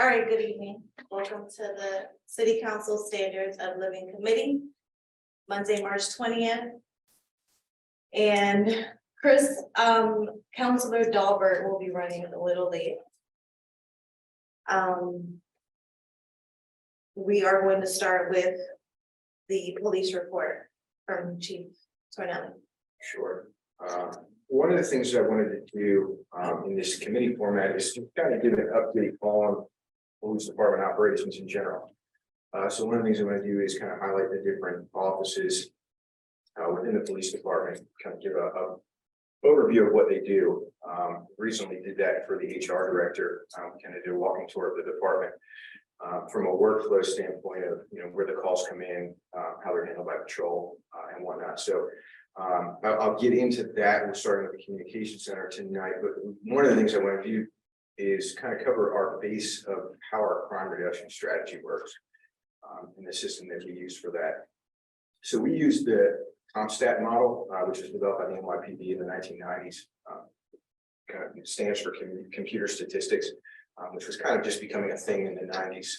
All right, good evening. Welcome to the City Council Standards of Living Committee, Monday, March 20th. And Chris, Councilor Dahlberg will be running a little late. We are going to start with the police report from Chief Tornelli. Sure. One of the things that I wanted to do in this committee format is to kind of give an update on police department operations in general. So one of the things I'm going to do is kind of highlight the different offices within the police department, kind of give a overview of what they do. Recently did that for the HR director, kind of do a walking tour of the department from a workflow standpoint of where the calls come in, how they're handled by patrol and whatnot. So I'll get into that. We're starting with the communication center tonight, but one of the things I want to do is kind of cover our base of how our crime reduction strategy works and the system that we use for that. So we use the CompStat model, which was developed by the NYPD in the 1990s. Kind of stands for computer statistics, which was kind of just becoming a thing in the 90s,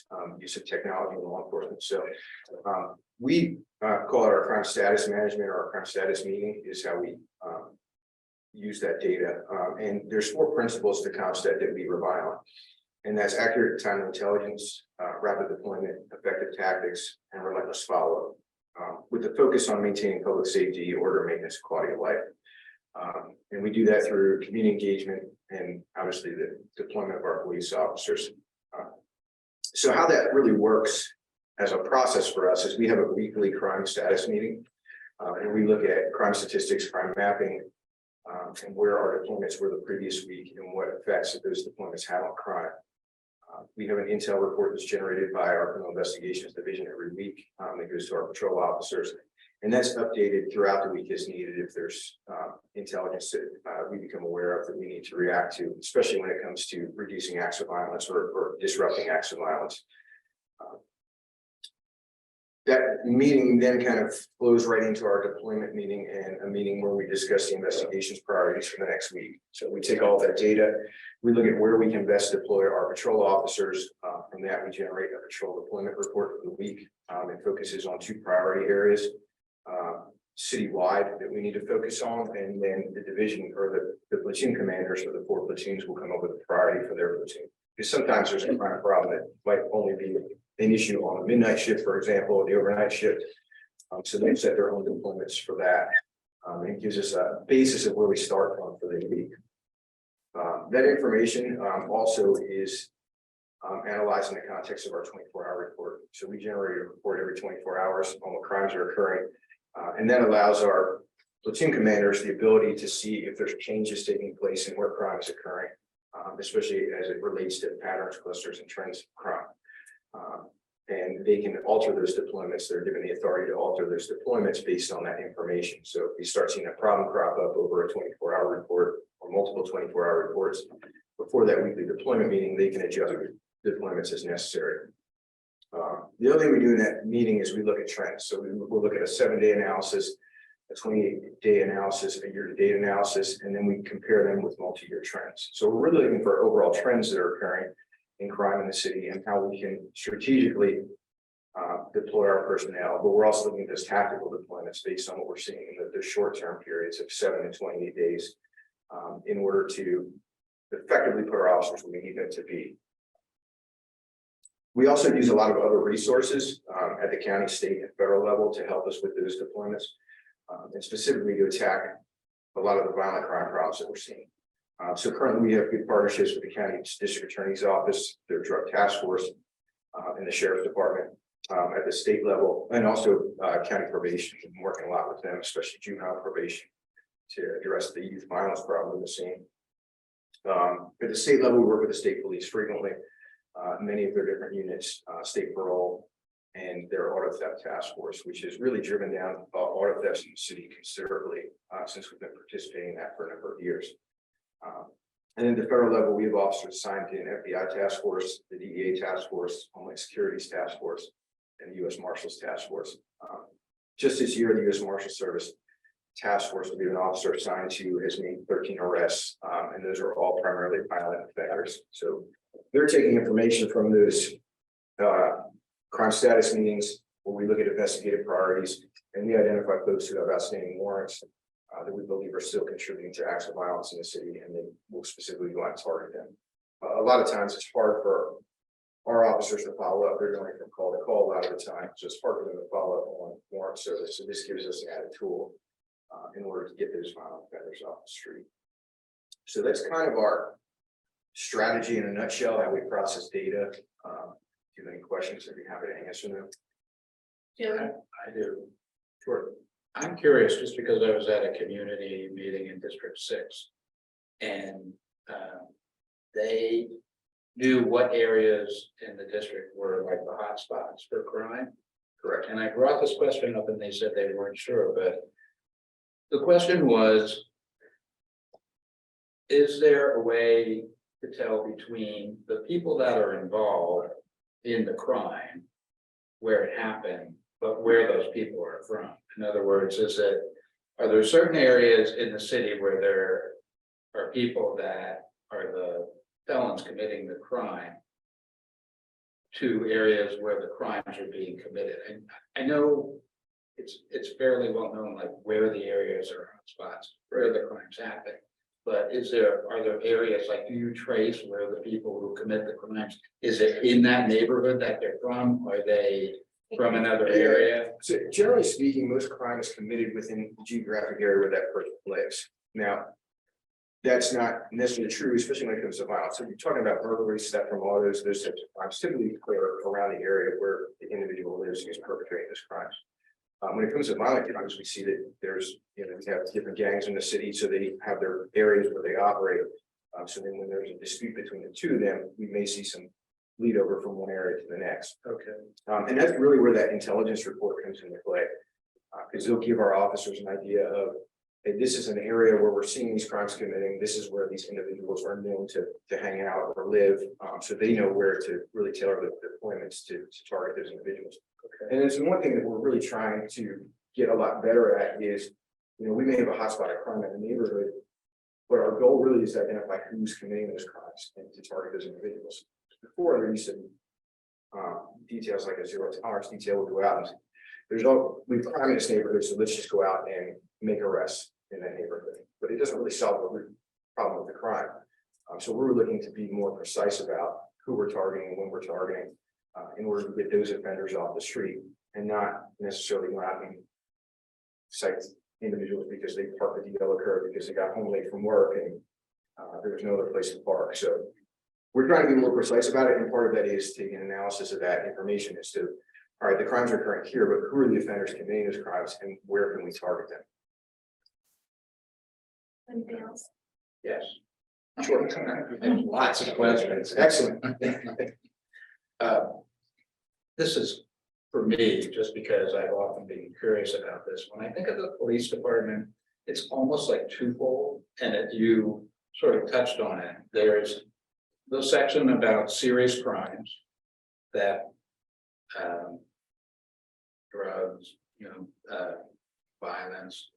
use of technology in law enforcement. So we call it our crime status management, or our crime status meeting is how we use that data. And there's 4 principles to CompStat that we rely on. And that's accurate, timely intelligence, rapid deployment, effective tactics, and relentless follow-up, with the focus on maintaining public safety, order, maintenance, quality of life. And we do that through community engagement and obviously the deployment of our police officers. So how that really works as a process for us is we have a weekly crime status meeting, and we look at crime statistics, crime mapping, and where our deployments were the previous week and what effects that those deployments had on crime. We have an intel report that's generated by our criminal investigations division every week. That goes to our patrol officers, and that's updated throughout the week as needed if there's intelligence that we become aware of that we need to react to, especially when it comes to reducing acts of violence or disrupting acts of violence. That meeting then kind of flows right into our deployment meeting and a meeting where we discuss the investigations priorities for the next week. So we take all that data, we look at where we can best deploy our patrol officers. From that, we generate a patrol deployment report for the week. It focuses on 2 priority areas citywide that we need to focus on, and then the division or the platoon commanders for the 4 platoons will come up with a priority for their platoon. Because sometimes there's some kind of problem that might only be an issue on the midnight shift, for example, or the overnight shift. So they set their own deployments for that. It gives us a basis of where we start from for the week. That information also is analyzed in the context of our 24-hour report. So we generate a report every 24 hours on what crimes are occurring. And that allows our platoon commanders the ability to see if there's changes taking place and where crime is occurring, especially as it relates to patterns, clusters, and trends of crime. And they can alter those deployments. They're given the authority to alter those deployments based on that information. So if we start seeing a problem crop up over a 24-hour report or multiple 24-hour reports before that weekly deployment meeting, they can adjust deployments as necessary. The other thing we do in that meeting is we look at trends. So we'll look at a 7-day analysis, a 28-day analysis, a year-to-date analysis, and then we compare them with multi-year trends. So we're really looking for overall trends that are occurring in crime in the city and how we can strategically deploy our personnel. But we're also looking at those tactical deployments based on what we're seeing in the short-term periods of 7 and 28 days in order to effectively put our officers where we need them to be. We also use a lot of other resources at the county, state, and federal level to help us with those deployments, and specifically to attack a lot of the violent crime problems that we're seeing. So currently we have good partnerships with the county district attorney's office, their drug task force, and the sheriff's department at the state level, and also county probation. We've been working a lot with them, especially juvenile probation, to address the youth violence problem we're seeing. At the state level, we work with the state police frequently. Many of their different units, state parole, and their auto theft task force, which has really driven down auto thefts in the city considerably since we've been participating in that for a number of years. And at the federal level, we have officers assigned to an FBI task force, the DEA task force, Homeland Security's task force, and the U.S. Marshals task force. Just this year, the U.S. Marshal Service task force, we have an officer assigned to has made 13 arrests, and those are all primarily violent offenders. So they're taking information from those crime status meetings where we look at investigative priorities and we identify folks who have outstanding warrants that we believe are still contributing to acts of violence in the city, and then we'll specifically go out and target them. A lot of times it's hard for our officers to follow up. They're going from call to call a lot of the time, so it's hard for them to follow up on warrant service. So this gives us an added tool in order to get those violent offenders off the street. So that's kind of our strategy in a nutshell, how we process data. If you have any questions, I'd be happy to answer them. Joey? I do. Sure. I'm curious, just because I was at a community meeting in District 6. And they knew what areas in the district were like the hot spots for crime. Correct. And I brought this question up and they said they weren't sure, but the question was, is there a way to tell between the people that are involved in the crime, where it happened, but where those people are from? In other words, are there certain areas in the city where there are people that are the felons committing the crime to areas where the crimes are being committed? And I know it's fairly well known, like where the areas are hotspots, where the crimes happen. But are there areas, like, do you trace where the people who commit the crimes, is it in that neighborhood that they're from? Are they from another area? So generally speaking, most crime is committed within the geographic area where that person lives. Now, that's not necessarily true, especially when it comes to violence. So if you're talking about burglary, theft from autos, those types of crimes typically occur around the area where the individual lives who's perpetrating those crimes. When it comes to violent crimes, we see that there's, we have different gangs in the city, so they have their areas where they operate. So then when there's a dispute between the two of them, we may see some lead over from one area to the next. Okay. And that's really where that intelligence report comes into play. Because they'll give our officers an idea of, hey, this is an area where we're seeing these crimes committing. This is where these individuals are known to hang out or live. So they know where to really tailor the deployments to target those individuals. Okay. And it's one thing that we're really trying to get a lot better at is, we may have a hotspot of crime in the neighborhood, but our goal really is to identify who's committing those crimes and to target those individuals. Before, there used to be details like a zero tolerance detail would go out and we've crime in this neighborhood, so let's just go out and make arrests in that neighborhood. But it doesn't really solve the root problem with the crime. So we're looking to be more precise about who we're targeting and when we're targeting in order to get those offenders off the street and not necessarily go out and cite individuals because they parked at the yellow curb because they got home late from work and there was no other place to park. So we're trying to be more precise about it, and part of that is taking an analysis of that information as to, all right, the crimes are occurring here, but who are the offenders committing those crimes and where can we target them? Anything else? Yes. Sure. Lots of questions. Excellent. This is for me, just because I've often been curious about this. When I think of the police department, it's almost like twofold, and you sort of touched on it. There's the section about serious crimes that drugs, violence.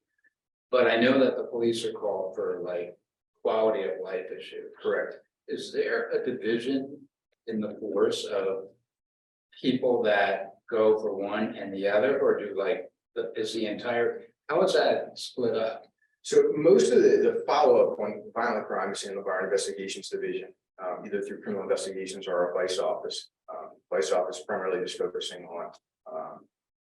But I know that the police are called for like quality of life issues. Correct. Is there a division in the force of people that go for one and the other, or how is that split up? So most of the follow-up on violent crime is handled by our investigations division, either through criminal investigations or our vice office. Vice office primarily is focusing on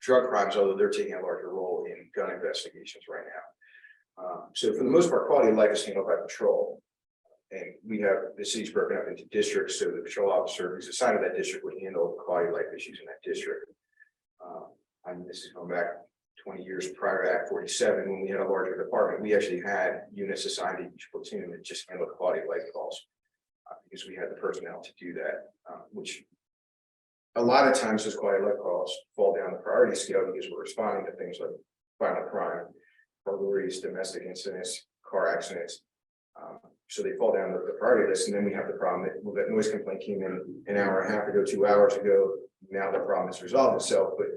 drug crimes, although they're taking a larger role in gun investigations right now. So for the most part, quality of life is handled by patrol. And we have the city's broken up into districts, so the patrol officer who's assigned to that district would handle the quality of life issues in that district. This is going back 20 years prior to Act 47, when we had a larger department. We actually had units assigned to each platoon that just handled quality of life calls because we had the personnel to do that, which a lot of times those quality of life calls fall down the priority scale because we're responding to things like violent crime, burglaries, domestic incidents, car accidents. So they fall down the priority list, and then we have the problem that noise complaint came in an hour and a half ago, 2 hours ago. Now the problem has resolved itself, but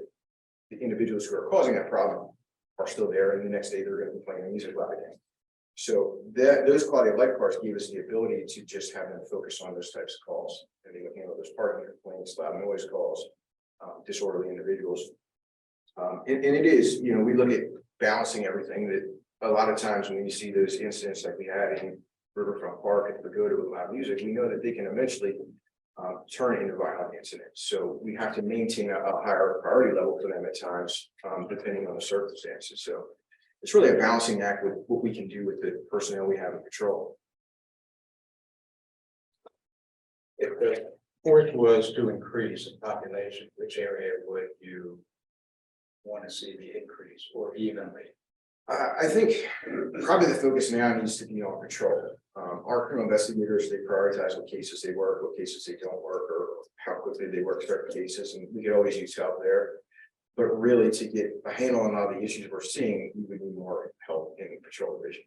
the individuals who are causing that problem are still there, and the next day they're gonna be playing music loud again. So those quality of life cards gave us the ability to just have them focus on those types of calls, and they would handle those parking complaints, loud noise calls, disorderly individuals. And it is, you know, we look at balancing everything that a lot of times when you see those incidents like we had in Riverfront Park at Pagoda with loud music, we know that they can eventually turn into violent incidents. So we have to maintain a higher priority level for them at times, depending on the circumstances. So it's really a balancing act with what we can do with the personnel we have in patrol. If the force was to increase in population, which area would you want to see the increase or evenly? I think probably the focus now needs to be on patrol. Our criminal investigators, they prioritize what cases they work, what cases they don't work, or how quickly they work certain cases, and we could always use help there. But really, to get a handle on all the issues we're seeing, we would need more help in patrol division.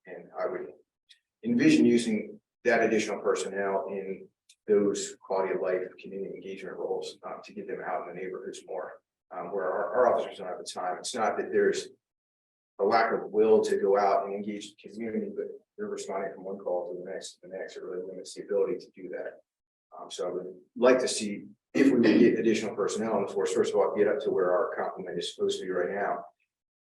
And I would envision using that additional personnel in those quality of life, community engagement roles to get them out in the neighborhoods more, where our officers don't have the time. It's not that there's a lack of will to go out and engage the community, but they're responding from one call to the next. It really limits the ability to do that. So I would like to see if we would get additional personnel on the force, first of all, get up to where our complement is supposed to be right now,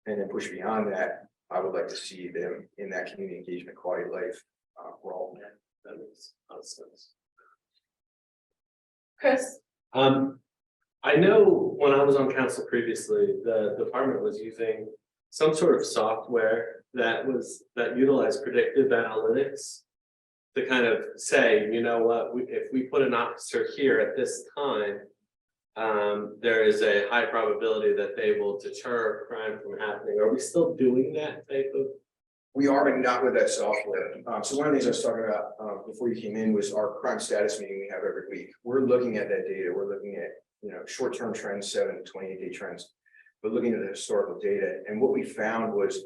and then push beyond that. I would like to see them in that community engagement, quality of life role. That makes a lot of sense. Chris, I know when I was on council previously, the department was using some sort of software that utilized predictive analytics to kind of say, you know what, if we put an officer here at this time, there is a high probability that they will deter crime from happening. Are we still doing that type of? We are, but not with that software. So one of the things I was talking about before you came in was our crime status meeting we have every week. We're looking at that data. We're looking at, you know, short-term trends, 7 to 28-day trends, but looking at the historical data. And what we found was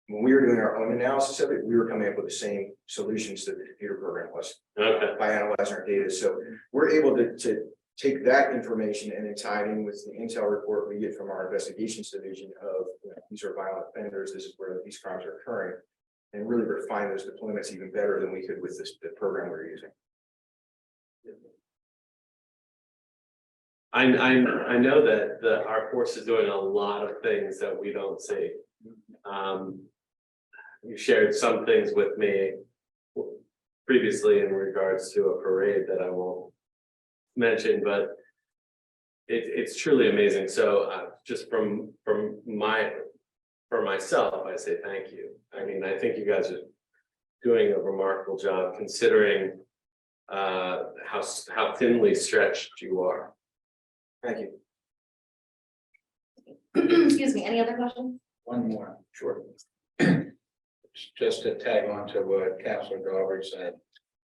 when we were doing our own analysis of it, we were coming up with the same solutions that the computer program was by analyzing our data. So we're able to take that information and then tie it in with the intel report we get from our investigations division of, you know, these are violent offenders, this is where these crimes are occurring, and really refine those deployments even better than we could with the program we're using. I know that our force is doing a lot of things that we don't see. You shared some things with me previously in regards to a parade that I won't mention, but it's truly amazing. So just for myself, I say thank you. I mean, I think you guys are doing a remarkable job considering how thinly stretched you are. Thank you. excuse me, any other questions? One more, sure. Just to tag on to what Councilor Dahlberg said,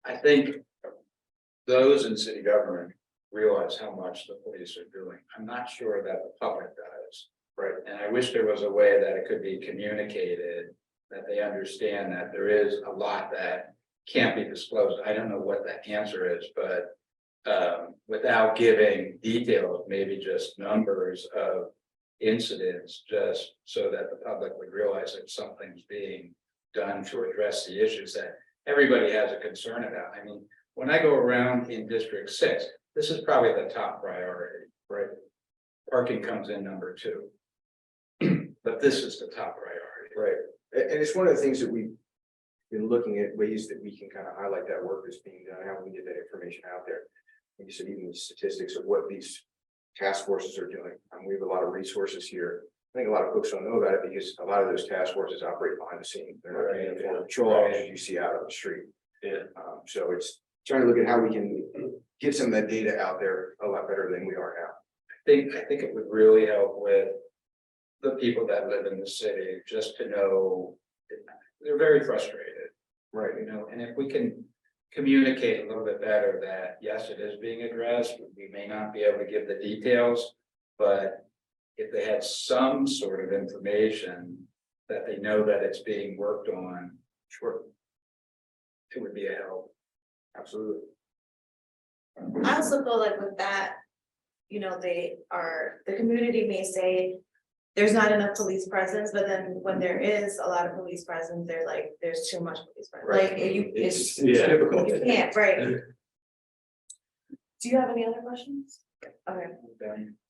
I think those in city government realize how much the police are doing. I'm not sure that the public does. Right. And I wish there was a way that it could be communicated, that they understand that there is a lot that can't be disclosed. I don't know what the answer is, but without giving details, maybe just numbers of incidents, just so that the public would realize that something's being done to address the issues that everybody has a concern about. I mean, when I go around in District 6, this is probably the top priority, right? Parking comes in number 2, but this is the top priority. Right. And it's one of the things that we've been looking at, ways that we can kind of highlight that work that's being done, how we can get that information out there. Like you said, even the statistics of what these task forces are doing. We have a lot of resources here. I think a lot of folks don't know about it because a lot of those task forces operate behind the scenes. They're not being informed patrol officers you see out on the street. Yeah. So it's trying to look at how we can get some of that data out there a lot better than we are now. I think it would really help with the people that live in the city, just to know they're very frustrated, Right. you know, and if we can communicate a little bit better that yes, it is being addressed, we may not be able to give the details, but if they had some sort of information that they know that it's being worked on, sure, it would be a help. Absolutely. I also feel like with that, you know, the community may say, there's not enough police presence, but then when there is a lot of police presence, they're like, there's too much police presence. Right. Like, it's, It's Yeah. difficult. you can't, right? Do you have any other questions? Okay,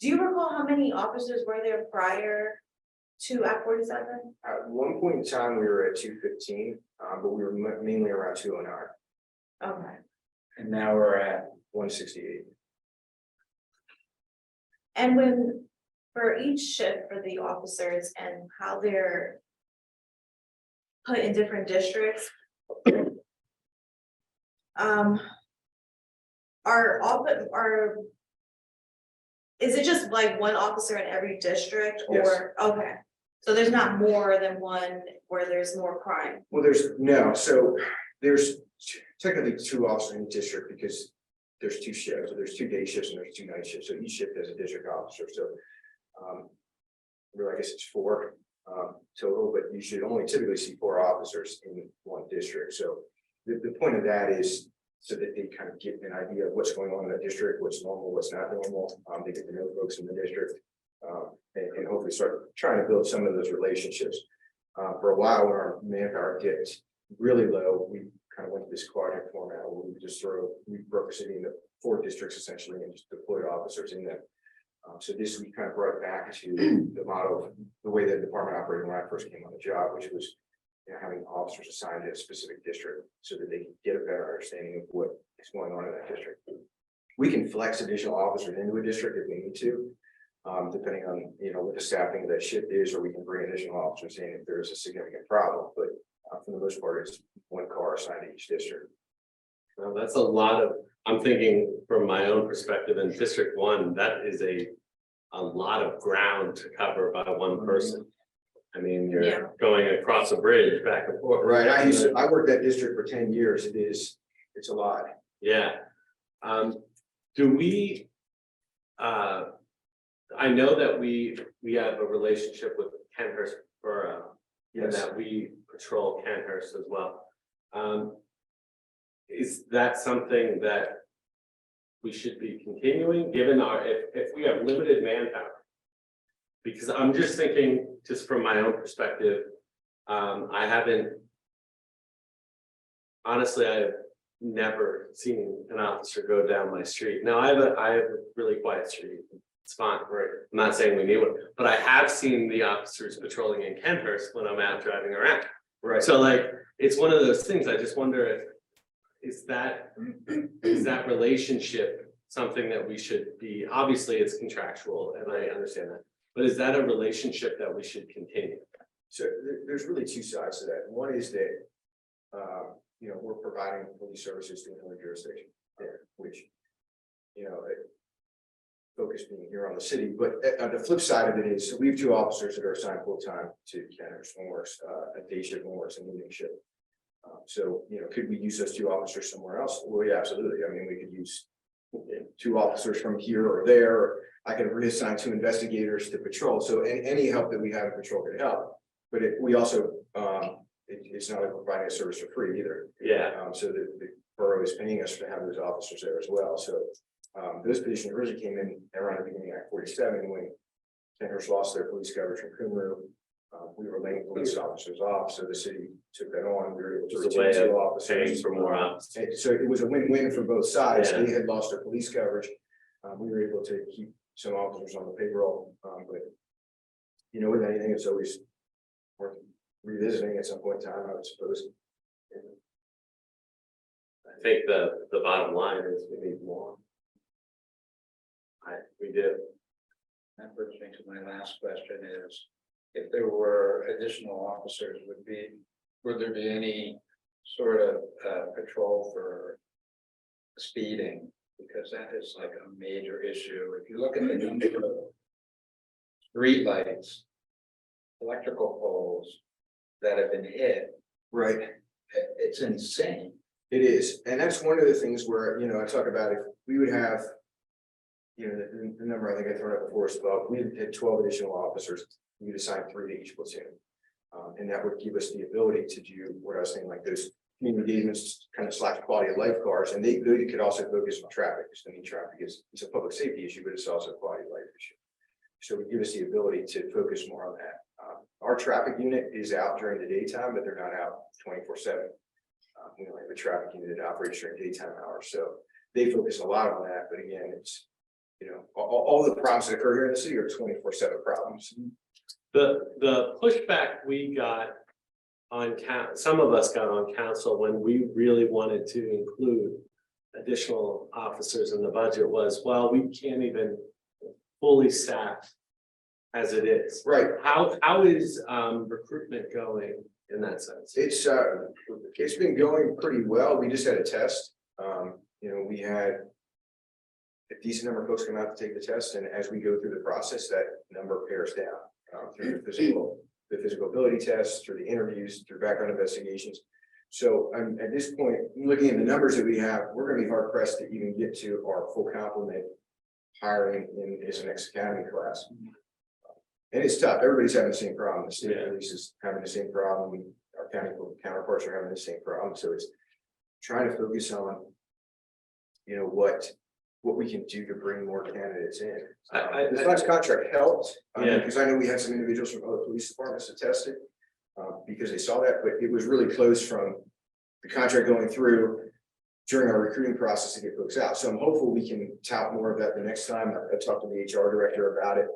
do you recall how many officers were there prior to Act 47? At one point in time, we were at 215, but we were mainly around 209, Okay, And now we're at, 168. and when, for each shift for the officers and how they're put in different districts, is it just like one officer in every district Yes. or, okay, so there's not more than one where there's more crime? Well, there's technically 2 officers in the district because there's 2 shifts, so there's 2 day shifts and there's 2 night shifts, so each shift has a district officer, so. Really, I guess it's 4 total, but you should only typically see 4 officers in one district, so. The point of that is so that they kind of get an idea of what's going on in the district, what's normal, what's not normal, they get to know folks in the district. And hopefully start trying to build some of those relationships. For a while, when our manpower dipped really low, we kind of went to this quadrant format where we broke the city into 4 districts essentially and just deployed officers in them. So this we kind of brought back to the model, the way that the department operated when I first came on the job, which was having officers assigned to a specific district so that they can get a better understanding of what is going on in that district. We can flex additional officers into a district if we need to, depending on, what the staffing of that shift is, or we can bring additional officers in if there is a significant problem, but for the most part, it's 1 car assigned to each district. Well, that's a lot of, I'm thinking from my own perspective in District 1, that is a lot of ground to cover by one person. I mean, Yeah. you're going across a bridge back and forth. Right, I worked that district for 10 years, it's a lot. Yeah. Do we, I know that we have a relationship with Kenhurst Borough. And Yes. that we patrol Kenhurst as well. Is that something that we should be continuing, given if we have limited manpower? Because I'm just thinking, just from my own perspective, I haven't. Honestly, I've never seen an officer go down my street. Now, I have a really quiet street. It's fine, right? I'm not saying we need one, but I have seen the officers patrolling in Kenhurst when I'm out driving around. Right. So like, it's one of those things, I just wonder if, is that relationship something that we should be, obviously it's contractual and I understand that. But is that a relationship that we should continue? So there's really 2 sides to that. One is that, we're providing police services to another jurisdiction there, which, focus being here on the city, but the flip side of it is, so we have 2 officers that are assigned full-time to Kenhurst, one works a day shift, one works an evening shift. So, could we use those 2 officers somewhere else? Well, yeah, absolutely. I mean, we could use 2 officers from here or there, or I could reassign 2 investigators to patrol. So any help that we have in patrol could help. But we also, it's not like we're providing a service for free either. Yeah. So the borough is paying us to have those officers there as well. So those positions originally came in around the beginning of Act 47 when Kenhurst lost their police coverage from Kumru. We were laying police officers off, so the city took that on. We were able to Just a way retain 2 of officers paying for more officers. And so it was a win-win for both sides. Yeah. They had lost their police coverage. We were able to keep some officers on the payroll, but with anything, it's always worth revisiting at some point in time, I would suppose. I think the bottom line is we need more. We do. that brings me to my last question is, if there were additional officers, would there be any sort of patrol for speeding? Because that is like a major issue. If you look at the number of street lights, electrical poles that have been hit, Right. it's insane. It is, and that's one of the things where, I talk about if we would have. The number I think I thrown up before is 12, we had 12 additional officers, we'd assign 3 to each platoon. And that would give us the ability to do what I was saying, like those community engagements, kind of slash quality of life cars, and they could also focus on traffic, because traffic it's a public safety issue, but it's also a quality of life issue. So it gives us the ability to focus more on that. Our traffic unit is out during the daytime, but they're not out 24/7. We only have a traffic unit that operates during daytime hours, so they focus a lot on that, but again, it's, all the problems that occur here in the city are 24/7 problems. The pushback we got on some of us got on council when we really wanted to include additional officers in the budget was, well, we can't even fully staff as it is. Right, How is recruitment going in that sense? it's been going pretty well. We just had a test. We had a decent number of folks come out to take the test, and as we go through the process, that number pares down through the physical ability tests, through the interviews, through background investigations. So at this point, looking at the numbers that we have, we're going to be hard pressed to even get to our full complement hiring in this next academy class. And it's tough. Everybody's having the same problem. The state police is having the same problem. Our county counterparts are having the same problem. So it's trying to focus on, what we can do to bring more candidates in. This last contract helped, because I know we had some individuals from other police departments to test it, because they saw that, but it was really close from the contract going through during our recruiting process to get folks out. So I'm hopeful we can tout more of that the next time. I talked to the HR director about it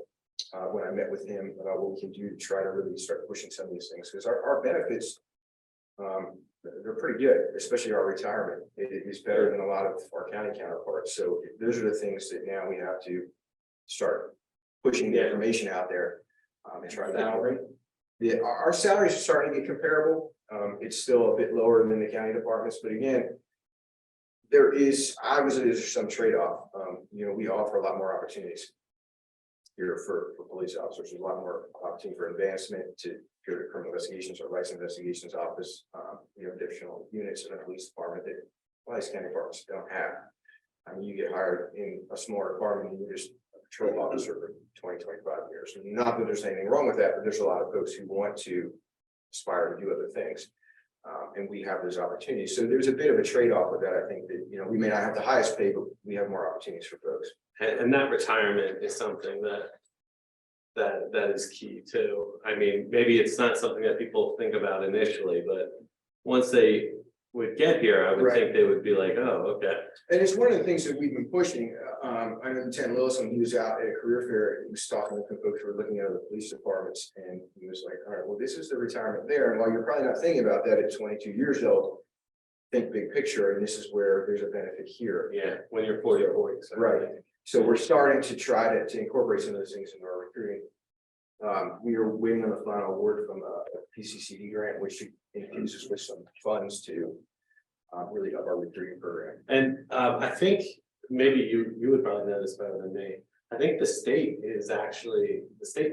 when I met with him about what we can do to try to really start pushing some of these things, because our benefits, they're pretty good, especially our retirement. It is better than a lot of our county counterparts. So those are the things that now we have to start pushing the information out there and try to. Yeah, our salaries are starting to get comparable. It's still a bit lower than the county departments, but again, there's some trade-off. We offer a lot more opportunities here for police officers. There's a lot more opportunity for advancement to go to criminal investigations or vice investigations office, additional units in the police department that vice county departments don't have. I mean, you get hired in a smaller department and you're just a patrol officer for 20, 25 years. Not that there's anything wrong with that, but there's a lot of folks who want to aspire to do other things. And we have those opportunities. So there's a bit of a trade-off with that. I think that, we may not have the highest pay, but we have more opportunities for folks. And that retirement is something that is key too. I mean, maybe it's not something that people think about initially, but once they would get here, I would think they would be like, oh, okay. And it's one of the things that we've been pushing. I know Lieutenant Lewis, when he was out at a career fair, he was talking with some folks who were looking at other police departments, and he was like, all right, well, this is the retirement there. And while you're probably not thinking about that at 22 years old, think big picture, and this is where there's a benefit here. Yeah, when you're 40 or 40. So. Right. So we're starting to try to incorporate some of those things into our recruiting. We are waiting on the final award from a PCCD grant, which infuses with some funds to really help our recruiting program. And I think maybe you would probably know this better than me. I think the state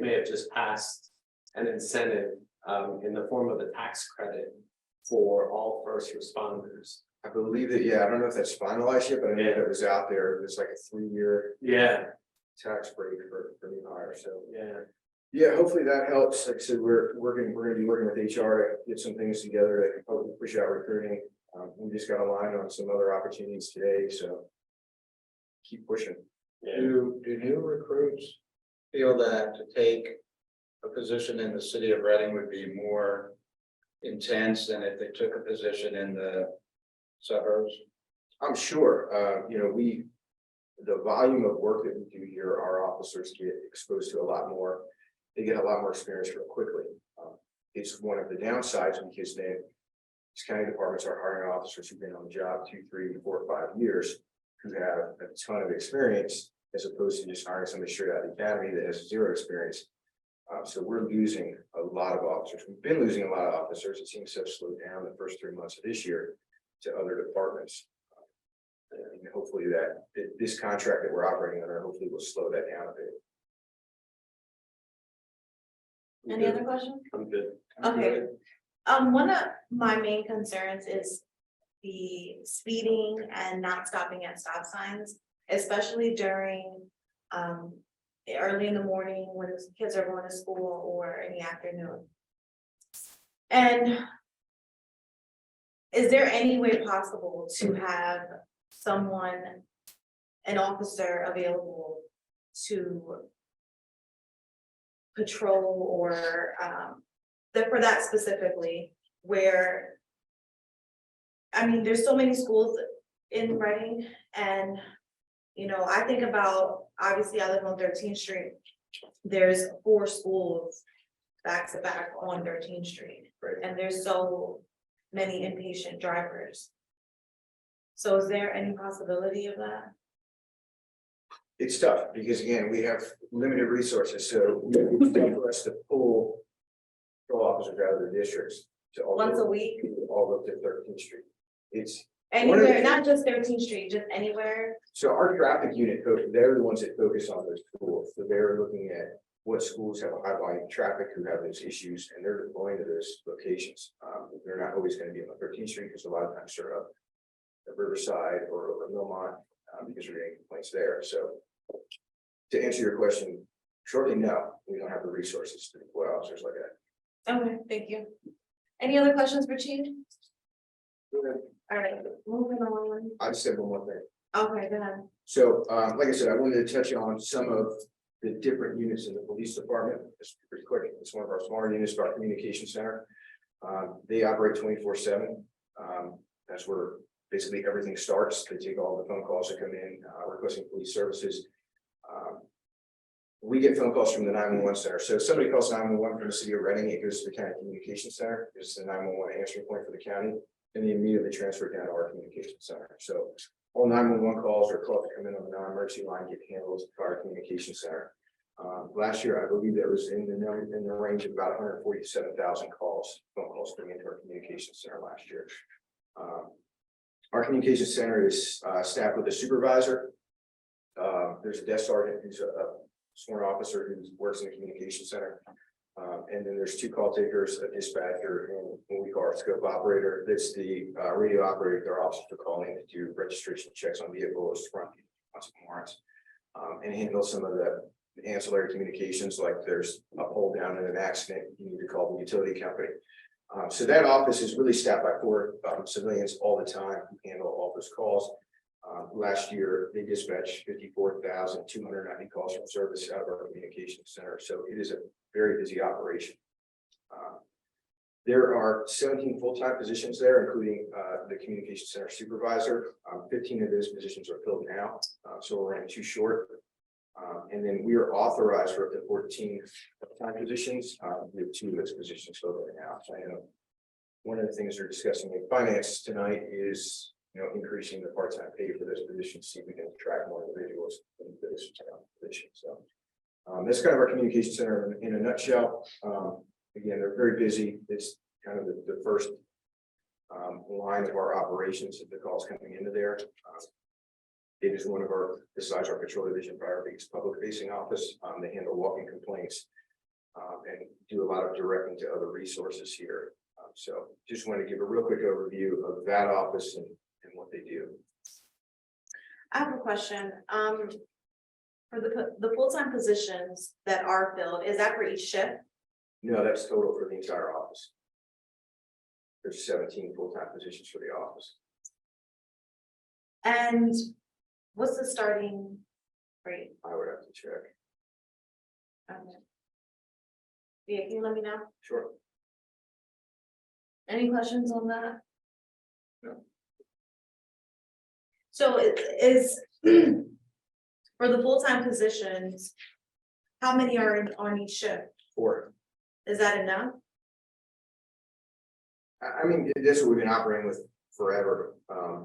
may have just passed an incentive in the form of a tax credit for all first responders. I believe that, I don't know if that's finalized yet, but I know that it was out there. There's like a 3-year tax break for new hires. So hopefully that helps. Like I said, we're going to be working with HR to get some things together that can hopefully push out recruiting. We just got aligned on some other opportunities today, so keep pushing. Do new recruits feel that to take a position in the city of Reading would be more intense than if they took a position in the suburbs? I'm sure, the volume of work that we do here, our officers get exposed to a lot more. They get a lot more experience real quickly. It's one of the downsides, because then these county departments are hiring officers who've been on the job 2, 3, 4, 5 years, who have a ton of experience, as opposed to just hiring somebody straight out of the academy that has 0 experience. So we're losing a lot of officers. We've been losing a lot of officers. It seems to have slowed down the first 3 months of this year to other departments. And hopefully that this contract that we're operating under, hopefully will slow that down a bit. Any other questions? I'm good. Okay. One of my main concerns is the speeding and not stopping at stop signs, especially during early in the morning when the kids are going to school or in the afternoon. And is there any way possible to have an officer available to patrol or, that for that specifically, where. I mean, there's so many schools in Reading and, you know, I think about, obviously I live on 13th Street. There's 4 schools back to back on 13th Street. Right. And there's so many impatient drivers. So is there any possibility of that? It's tough, because again, we have limited resources, so it's tough for us to pull patrol officers out of the districts. To all Once a go- week? All up to 13th Street. It's, Anywhere, not just 13th Street, just anywhere? so our traffic unit, they're the ones that focus on those schools, so they're looking at what schools have a high volume of traffic, who have those issues, and they're going to those locations. They're not always gonna be on 13th Street, because a lot of times they're up at Riverside or over Millmont, because we're getting complaints there, so. To answer your question, shortly, no, we don't have the resources to deploy officers like that. Okay, thank you. Any other questions for Chief? All right, moving on. I just said one more thing. Okay, go ahead. So, like I said, I wanted to touch on some of the different units in the police department, just pretty quick. It's one of our smaller units, our communication center. They operate 24/7. That's where basically everything starts. They take all the phone calls that come in, requesting police services. We get phone calls from the 911 center. So if somebody calls 911 from the city of Reading, it goes to the county communication center. It's the 911 answering point for the county, and they immediately transfer it down to our communication center. So all 911 calls or calls that come in on the non-emergency line get handled at our communication center. Last year, I believe there was in the range of about 147,000 calls, phone calls coming into our communication center last year. Our communication center is staffed with a supervisor. There's a desk sergeant who's a sworn officer who works in the communication center. And then there's 2 call takers, a dispatcher, and what we call our scope operator. That's the radio operator. Their officers are calling to do registration checks on vehicles, front warrants, and handle some of the ancillary communications, like there's a pole down in an accident, you need to call the utility company. So that office is really staffed by 4 civilians all the time who handle all those calls. Last year, they dispatched 54,290 calls from service out of our communication center. So it is a very busy operation. There are 17 full-time positions there, including the communication center supervisor. 15 of those positions are filled now, so we're running 2 short. And then we are authorized for up to 14 full-time positions. We have 2 of those positions filled right now. So I know one of the things we're discussing in finance tonight is, you know, increasing the part-time pay for those positions, see if we can attract more individuals in those positions. So that's kind of our communication center in a nutshell. Again, they're very busy. It's kind of the first line of our operations of the calls coming into there. It is one of our, besides our patrol division, our biggest public facing office. They handle walking complaints and do a lot of directing to other resources here. So just want to give a real quick overview of that office and what they do. I have a question. For the full-time positions that are filled, is that for each shift? No, that's total for the entire office. There's 17 full-time positions for the office. And what's the starting rate? I would have to check. Okay. Yeah, can you let me know? Sure. Any questions on that? No. So it is for the full-time positions, how many are on each shift? 4. Is that enough? I mean, this is what we've been operating with forever.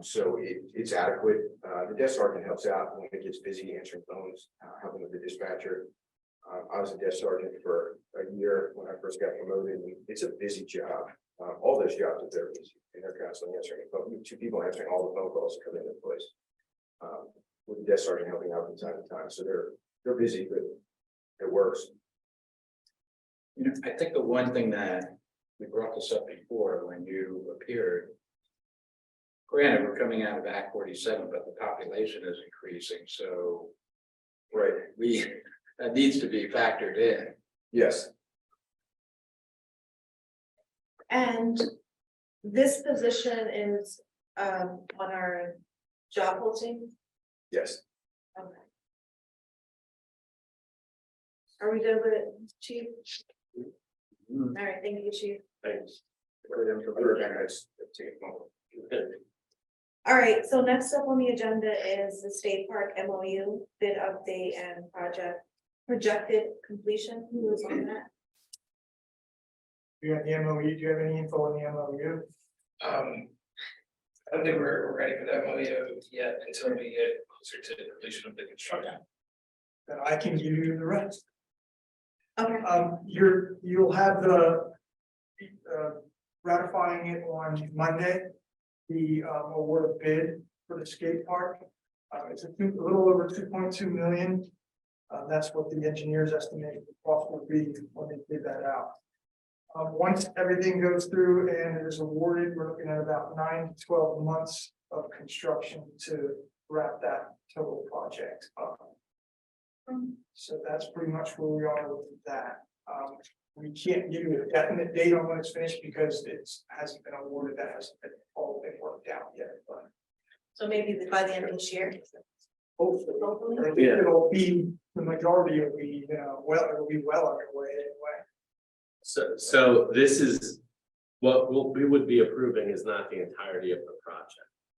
So it's adequate. The desk sergeant helps out when it gets busy answering phones, helping with the dispatcher. I was a desk sergeant for a year when I first got promoted, and it's a busy job. All those jobs are very busy, and they're constantly answering the phone. 2 people answering all the phone calls that come into place. With the desk sergeant helping out from time to time, so they're busy, but it works. You know, I think the one thing that we brought this up before when you appeared. Granted, we're coming out of Act 47, but the population is increasing, so. Right. That needs to be factored in. Yes. And this position is on our job posting? Yes. Okay. Are we good with it, chief? Mm. All right, thank you, chief. Thanks. For them to organize, take a moment. All right, so next up on the agenda is the state park MOU bid update and projected completion. Who was on that? You got the MOU, do you have any info on the MOU? I don't think we're ready for that MOU yet until we get closer to the completion of the construction. Then I can give you the rest. Okay, You'll have the ratifying it on Monday. The award of bid for the skate park. It's a little over 2.2 million. That's what the engineers estimate the cost will be when they bid that out. Once everything goes through and it is awarded, we're looking at about 9 to 12 months of construction to wrap that total project up. So that's pretty much where we are with that. We can't give you a definite date on when it's finished because hasn't been awarded, that hasn't been all been worked out yet, but so maybe by the end of this year. hopefully. I think Yeah. it'll be, the majority will be, it'll be well underway anyway. So this is, what we would be approving is not the entirety of the project.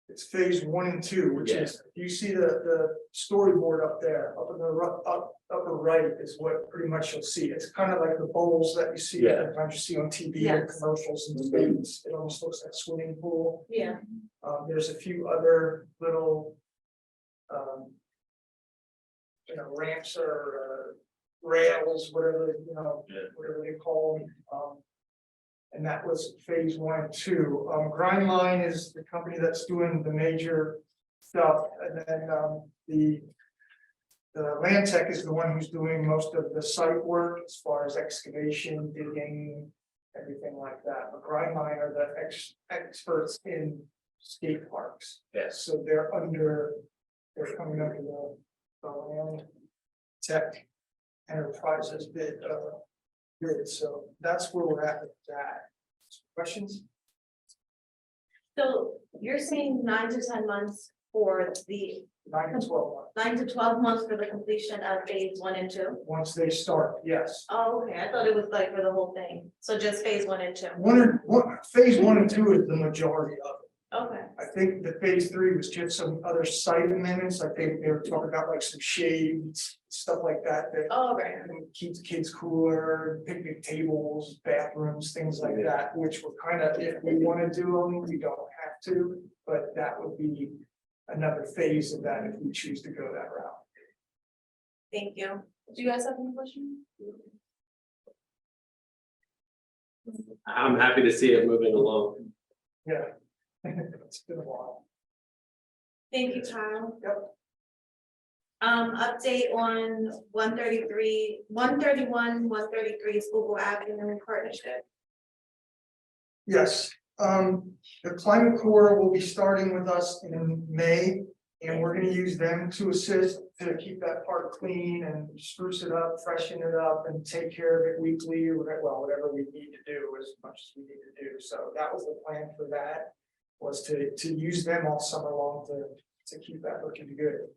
It's phase 1 and 2, which is, you see the storyboard up there, up in the upper right is what pretty much you'll see. It's kind of like the bowls that you see, Yeah. sometimes you see on TV or Yes. commercials and things. It almost looks like a swimming pool. Yeah. There's a few other little ramps or rails, whatever, Yeah. whatever they call them. And that was phase 1 and 2. Grindline is the company that's doing the major stuff, and then the Land Tech is the one who's doing most of the site work as far as excavation, digging, everything like that. But Grindline are the experts in skate parks. Yes. So they're coming under the Land Tech Enterprises bid. So that's where we're at with that. Questions? So you're saying 9 to 10 months for the 9 to 12 months. 9 to 12 months for the completion of phase 1 and 2? Once they start, yes. Oh, okay, I thought it was like for the whole thing, so just phase 1 and 2. Phase 1 and 2 is the majority of it. Okay, I think the phase 3 was just some other site amendments. I think they were talking about like some shades, stuff like that, that oh, right, keeps kids cooler, picnic tables, bathrooms, things like that, which were kind of, if we want to do them, we don't have to, but that would be another phase of that if we choose to go that route. thank you. Do you guys have any questions? I'm happy to see it moving along. Yeah. It's been a while. Thank you, Kyle. Yep. Update on 131, 133 Schuylkill Avenue partnership. Yes, the Climate Corps will be starting with us in May, and we're gonna use them to assist to keep that park clean and spruce it up, freshen it up, and take care of it weekly, or whatever we need to do, as much as we need to do. So that was the plan for that, was to use them all summer long to keep that looking good.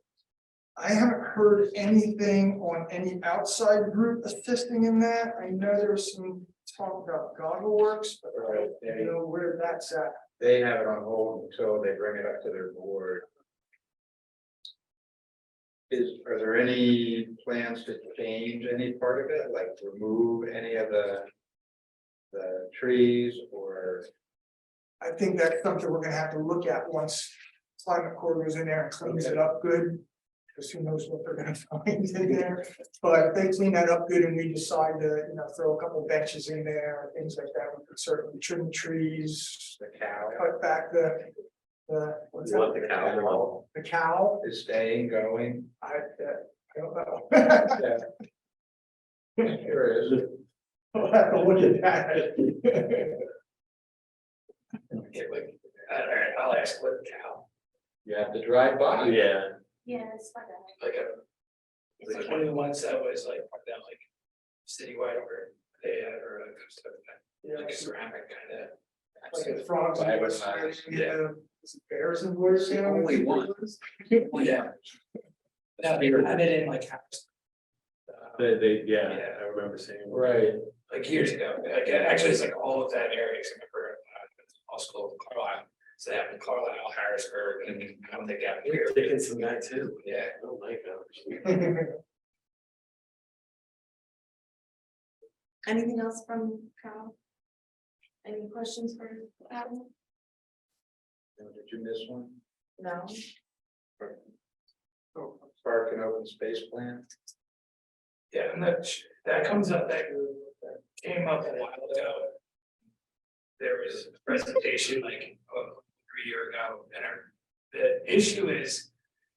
I haven't heard anything on any outside group assisting in that. I know there was some talk about Goggleworks, but I don't know where that's at. They have it on hold until they bring it up to their board. Are there any plans to change any part of it, like remove any of the trees or? I think that's something we're gonna have to look at once Climate Corps goes in there and cleans it up good. Because who knows what they're gonna find in there, but if they clean that up good and we decide to, throw a couple benches in there, things like that, we could certainly trim trees. The cow Cut back what's You want that, the cow? the cow, Is staying going? I don't know. Sure is. We'll have to look at that. Okay, like, all right, I'll ask what the cow, You have to drive by. Yeah, Yeah, it's fine. like like one of the ones that was like, part of that, like citywide over, they had, or like stuff like a ceramic kind of. Like the frogs and what's, Yeah. is it bears and woods? The only one. Yeah. Now they have it in like. Yeah, Yeah. I remember seeing. Right. like years ago, like actually it's like all of that area, except for when I went to law school in Carlisle. So they have in Carlisle, Harrisburg, and I don't think they have here. Dickinson guy too. Yeah. Oh my gosh. Anything else from Carl? Any questions for Carl? Did you miss one? No? Park and open space plan? Yeah, and that comes up, that came up a while ago. There was a presentation like a year ago, and the issue is.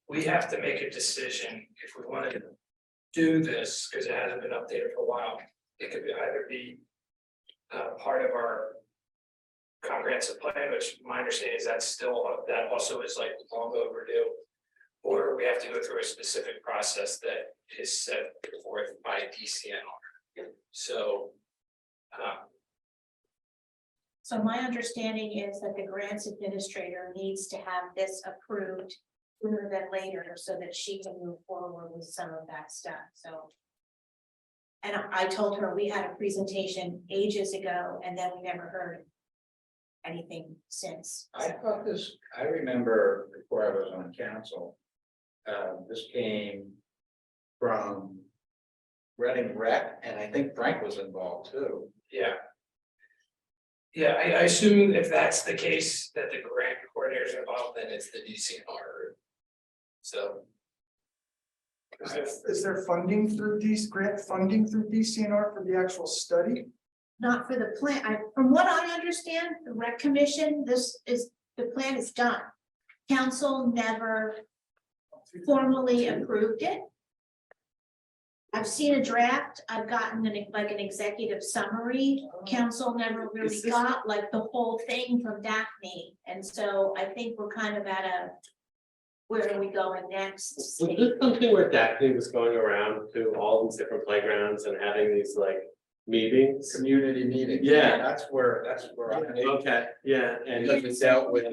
We have to make a decision if we want to do this, because it hasn't been updated for a while. It could either be part of our comprehensive plan, which my understanding is that also is like long overdue. Or we have to go through a specific process that is set forth by DCNR. So. So my understanding is that the grants administrator needs to have this approved sooner than later so that she can move forward with some of that stuff, so. And I told her we had a presentation ages ago and then we never heard anything since. I thought this, I remember before I was on council, this came from Reading Rec, and I think Frank was involved too. Yeah. Yeah, I assume if that's the case, that the grant coordinator is involved, then it's the DCNR. So. Is there funding through grant funding through DCNR for the actual study? Not for the plan, from what I understand, the rec commission, the plan is done. Council never formally approved it. I've seen a draft, I've gotten an executive summary, council never really Is this- got like the whole thing from Daphne. And so I think we're kind of at a, where are we going next? Was this something where Daphne was going around to all these different playgrounds and having these like meetings? Community meeting. Yeah. That's where I. Okay, yeah, and Because we dealt with,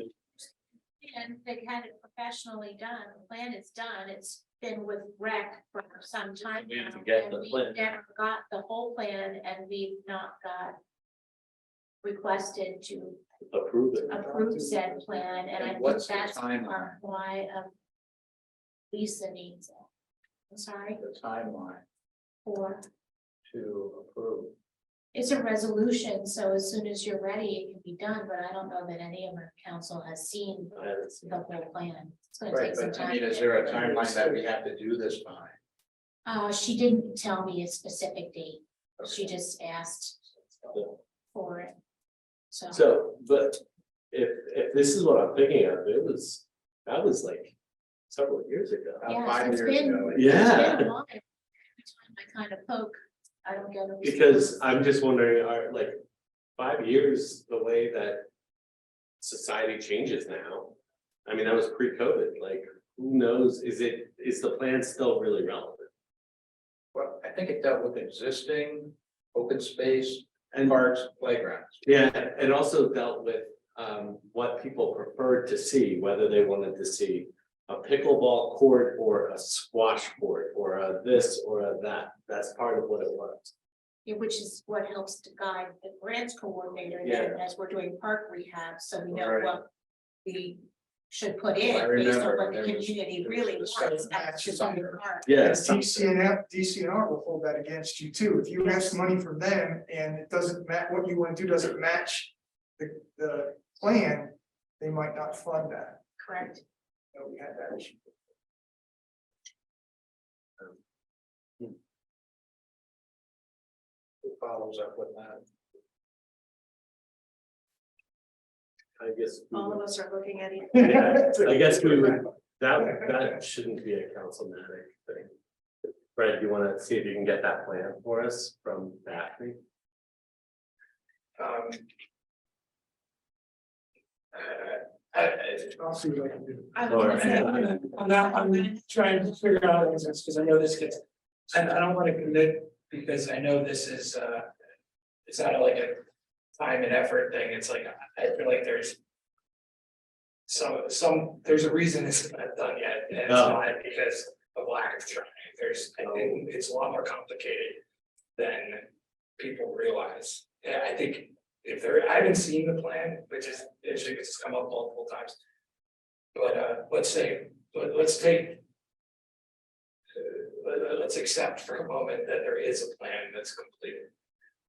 And they had it professionally done, the plan is done, it's been with rec for some time We now. have to get And the we plan. never got the whole plan and we've not got requested to approve it. approve said plan, and I And think what's the that's timeline? part why Lisa needs it. I'm sorry, the timeline for, to approve. it's a resolution, so as soon as you're ready, it can be done, but I don't know that any of our council has seen I haven't seen the whole plan. It's gonna Right, take some but I time. mean, to is get there a ready. timeline that we have to do this by? She didn't tell me a specific date, she Okay. just asked for it. So, So, but if this is what I'm thinking of, that was like several years ago. About Yes, 5 it's years been- ago. Yeah. it's been a while. Every time I kind of poke, I don't get a response. Because I'm just wondering, are like 5 years, the way that society changes now? I mean, that was pre-COVID, like, who knows, is the plan still really relevant? Well, I think it dealt with existing open space And parks, playgrounds. yeah, it also dealt with what people preferred to see, whether they wanted to see a pickleball court or a squash court or a this or a that. That's part of what it was. Yeah, which is what helps to guide the grants coordinator then Yeah. as we're doing park rehab, so we know Right. what we should put I in based on remember what the there was- community there was really a wants. discussion That's just about on the park. Yeah. DCNR will hold that against you too. If you ask money from them and it doesn't what you want to do doesn't match the plan, they might not fund that. Correct. So we had that issue. Who follows up with that? I guess. we All would- of us are looking at it. Yeah, I guess we would, that shouldn't be a councilmatic thing. Fred, you wanna see if you can get that plan for us from Daphne? I'll see what I can do. I was Or- gonna say, I'm trying to figure out this, because I know this gets, and I don't want to commit, because I know this is, it's not like a time and effort thing, it's like, I feel like there's there's a reason it's not done yet, and it's Oh. not because of lack of trying. and it's a lot more complicated than people realize. Yeah, I think I haven't seen the plan, which is, it's come up multiple times. But let's take. Let's accept for a moment that there is a plan that's completed.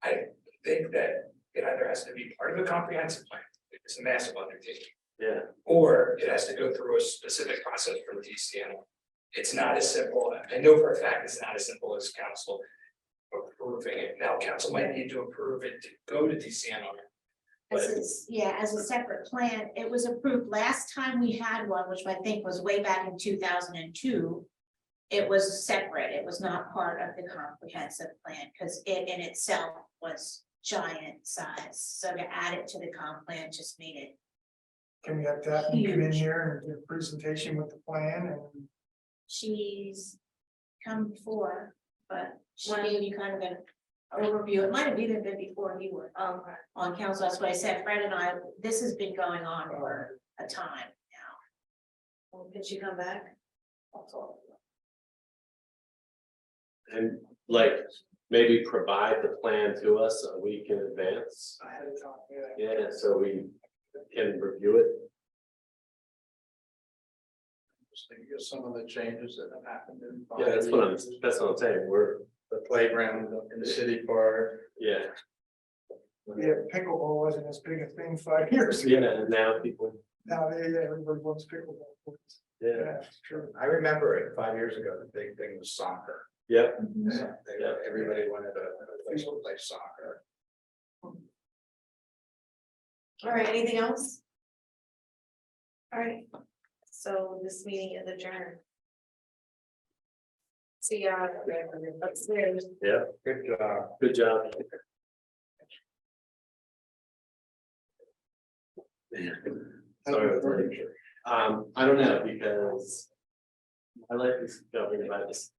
I think that it either has to be part of a comprehensive plan, if it's a massive undertaking. Yeah. Or it has to go through a specific process from DCNR. It's not as simple, I know for a fact it's not as simple as council approving it. Now, council might need to approve it to go to DCNR. As a separate plan, it was approved last time we had one, which I think was way back in 2002. It was separate, it was not part of the comprehensive plan, because it in itself was giant size, so to add it to the comp plan just made it. Can we have Daphne come in Huge. here and do a presentation with the plan and? She's come before, but she When? gave you kind of an overview, it might have even been before you were on council, that's what I said, Fred and I, this has been going on for a time now. Well, could you come back? And like, maybe provide the plan to us a week in advance. Ahead of time, Yeah, so we can review it. Just think of some of the changes that have happened in. Yeah, that's what I'm saying, The playground in the city park. yeah, Yeah, pickleball wasn't as big a thing 5 years ago. yeah, and now people, Now, everybody wants pickleball courts. yeah, Yeah, it's true. I remember it 5 years ago, the big thing was soccer. yeah, Everybody wanted a place to play soccer. All right, anything else? All right, so this meeting is adjourned. See ya upstairs. yeah, Good job. good job. Sorry, I was late. I don't know, because I like this government about this